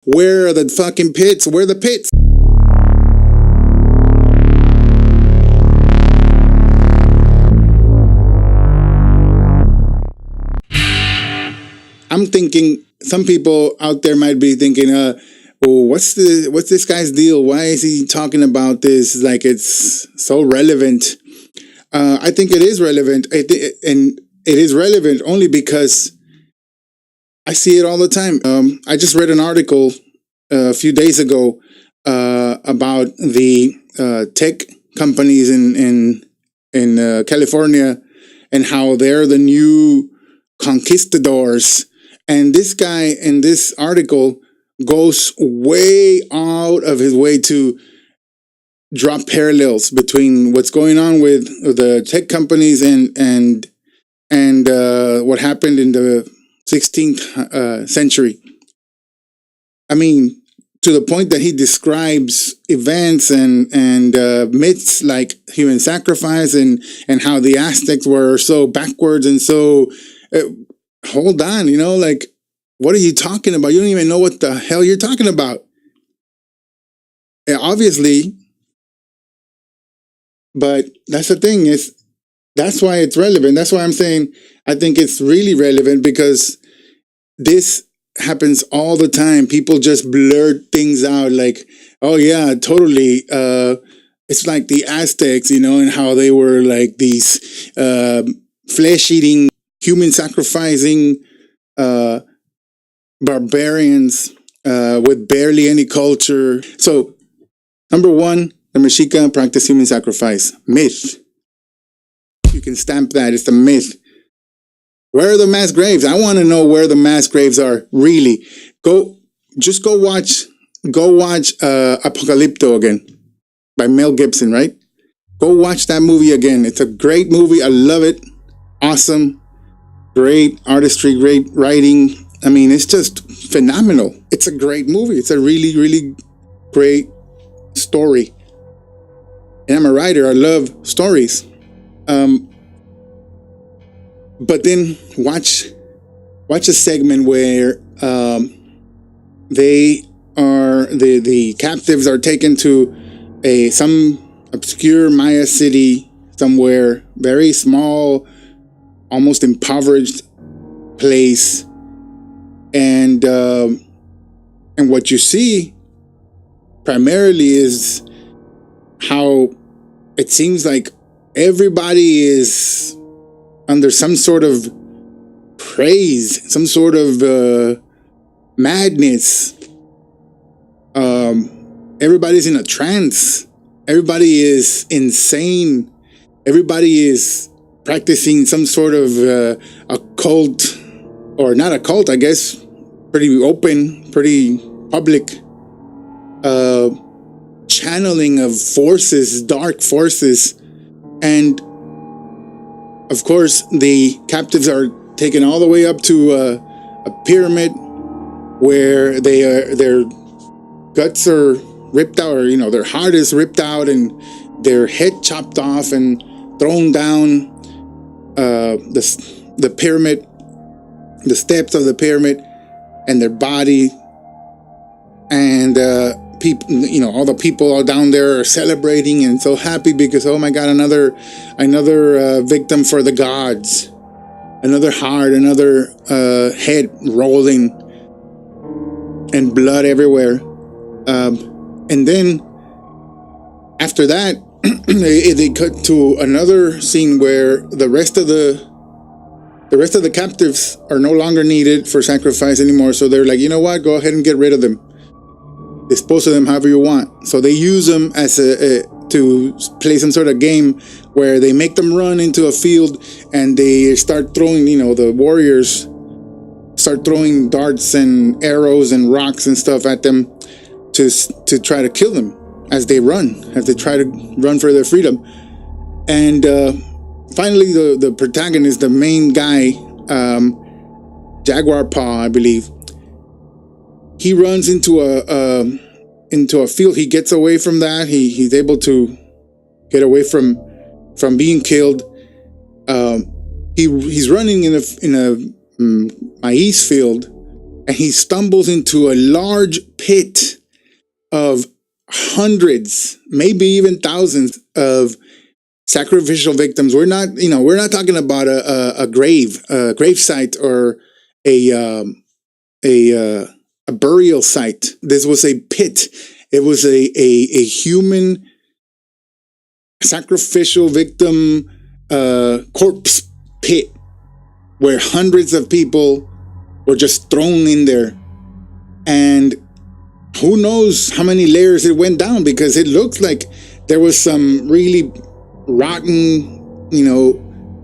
Where are the fucking pits? Where are the pits? I'm thinking some people out there might be thinking, well, what's this guy's deal? Why is he talking about this like it's so relevant? I think it is relevant, and it is relevant only because I see it all the time. I just read an article a few days ago about the tech companies in California and how they're the new conquistadors. And this guy in this article goes way out of his way to draw parallels between what's going on with the tech companies and what happened in the 16th century. I mean, to the point that he describes events and myths like human sacrifice and how the Aztecs were so backwards and so. Hold on, like, what are you talking about? You don't even know what the hell you're talking about. And obviously, but that's the thing, that's why it's relevant. That's why I'm saying I think it's really relevant, because this happens all the time. People just blurt things out like, oh yeah, totally. It's like the Aztecs, and how they were like these flesh-eating, human sacrificing barbarians with barely any culture. So, number one, the Mexica practice human sacrifice. Myth. You can stamp that. It's a myth. Where are the mass graves? I want to know where the mass graves are. Really. Go watch Apocalypto again by Mel Gibson, right? Go watch that movie again. It's a great movie. I love it. Awesome. Great artistry, great writing. I mean, it's just phenomenal. It's a great movie. It's a really, really great story. And I'm a writer. I love stories. But then watch a segment where the captives are taken to some obscure Maya city somewhere, very small, almost impoverished place, and what you see primarily is how it seems like everybody is under some sort of craze, some sort of madness. Everybody's in a trance. Everybody is insane. Everybody is practicing some sort of occult, or not occult, I guess, pretty open, pretty public channeling of forces, dark forces. And of course, the captives are taken all the way up to a pyramid where their guts are ripped out, or their heart is ripped out and their head chopped off and thrown down the pyramid, the steps of the pyramid, and their body, and people, all the people all down there are celebrating and so happy because, oh my God, another victim for the gods, another heart, another head rolling, and blood everywhere. And then after that, they cut to another scene where the rest of the captives are no longer needed for sacrifice anymore. So they're like, you know what? Go ahead and get rid of them. Dispose of them however you want. So they use them as to play some sort of game where they make them run into a field and they start throwing, the warriors start throwing darts and arrows and rocks and stuff at them to try to kill them as they try to run for their freedom. And finally, the protagonist, the main guy, Jaguar Paw, I believe, he runs into a field. He gets away from that. He's able to get away from being killed. He's running in a maize field, and he stumbles into a large pit of hundreds, maybe even thousands of sacrificial victims. We're not talking about a grave site, or a burial site. This was a pit. It was a human sacrificial victim corpse pit where hundreds of people were just thrown in there. And who knows how many layers it went down, because it looks like there was some really rotten,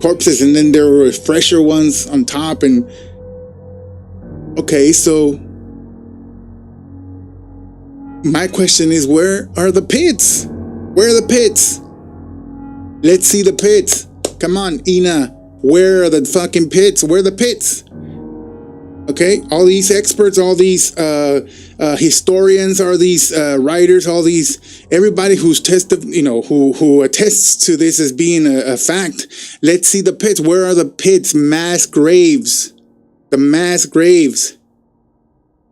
corpses, and then there were fresher ones on top. And okay, so my question is, where are the pits? Where are the pits? Let's see the pits. Come on, Ina. Where are the fucking pits? Where are the pits? Okay, all these experts, all these historians, all these writers, everybody who attests to this as being a fact. Let's see the pits. Where are the pits? Mass graves. The mass graves.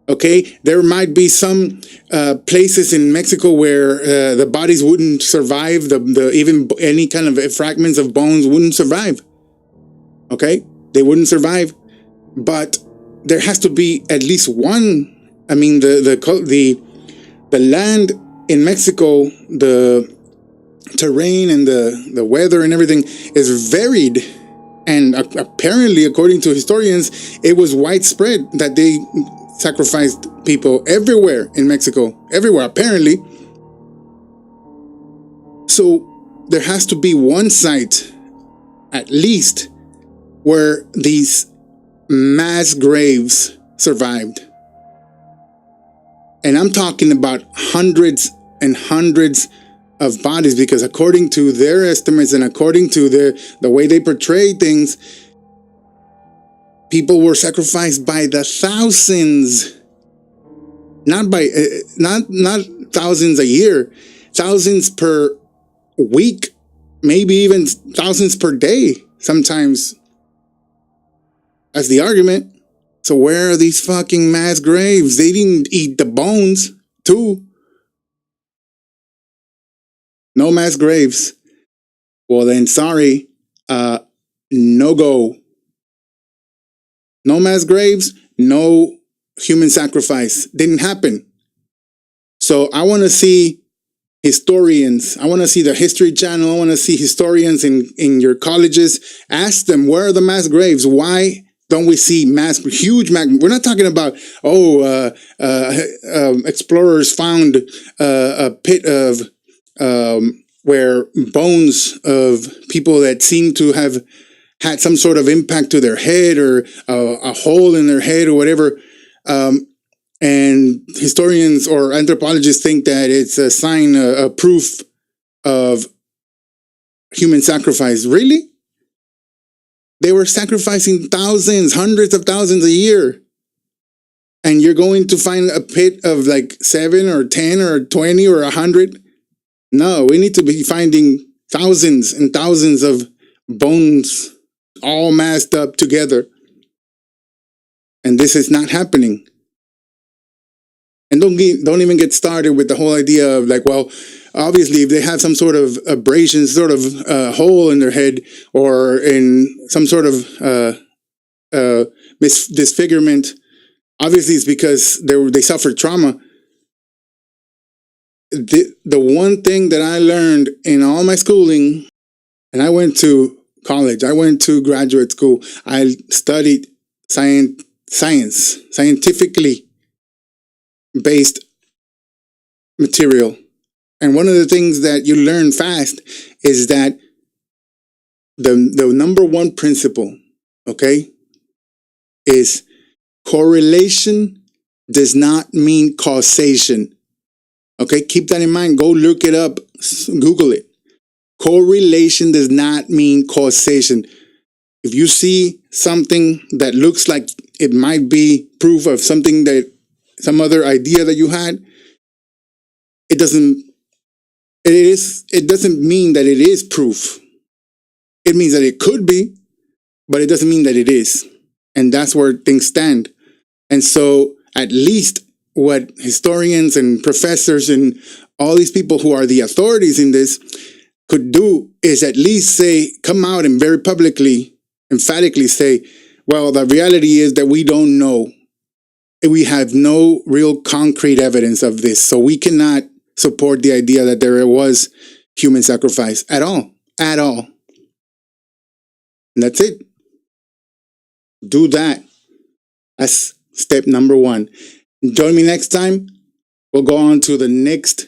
Okay, there might be some places in Mexico where the bodies wouldn't survive. Even any kind of fragments of bones wouldn't survive. Okay, they wouldn't survive. But there has to be at least one. I mean, the land in Mexico, the terrain and the weather and everything is varied. And apparently, according to historians, it was widespread that they sacrificed people everywhere in Mexico. Everywhere, apparently. So there has to be one site, at least, where these mass graves survived. And I'm talking about hundreds and hundreds of bodies, because according to their estimates and according to the way they portray things, people were sacrificed by the thousands. Not thousands a year, thousands per week, maybe even thousands per day sometimes. That's the argument. So where are these fucking mass graves? They didn't eat the bones too. No mass graves. Well then, sorry, no go. No mass graves, no human sacrifice. Didn't happen. So I want to see historians. I want to see the History Channel. I want to see historians in your colleges. Ask them, where are the mass graves? Why don't we see huge we're not talking about, explorers found a pit of where bones of people that seem to have had some sort of impact to their head, or a hole in their head, or whatever. And historians or anthropologists think that it's a sign, a proof of human sacrifice. Really? They were sacrificing thousands, hundreds of thousands a year. And you're going to find a pit of like 7 or 10 or 20 or 100? No, we need to be finding thousands and thousands of bones all massed up together. And this is not happening. And don't even get started with the whole idea of like, well, obviously if they have some sort of abrasion, sort of hole in their head, or in some sort of disfigurement, obviously it's because they suffered trauma. The one thing that I learned in all my schooling, and I went to college, I went to graduate school, I studied scientifically based material. And one of the things that you learn fast is that the number one principle, okay, is correlation does not mean causation. Okay, keep that in mind. Go look it up. Google it. Correlation does not mean causation. If you see something that looks like it might be proof of something that some other idea that you had, it doesn't mean that it is proof. It means that it could be, but it doesn't mean that it is. And that's where things stand. And so at least what historians and professors and all these people who are the authorities in this could do is at least say, come out and very publicly, emphatically say, well, the reality is that we don't know. We have no real concrete evidence of this. So we cannot support the idea that there was human sacrifice at all. At all. And that's it. Do that. That's step number 1. Join me next time. We'll go on to the next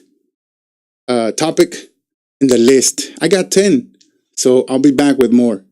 topic in the list. I got 10, so I'll be back with more.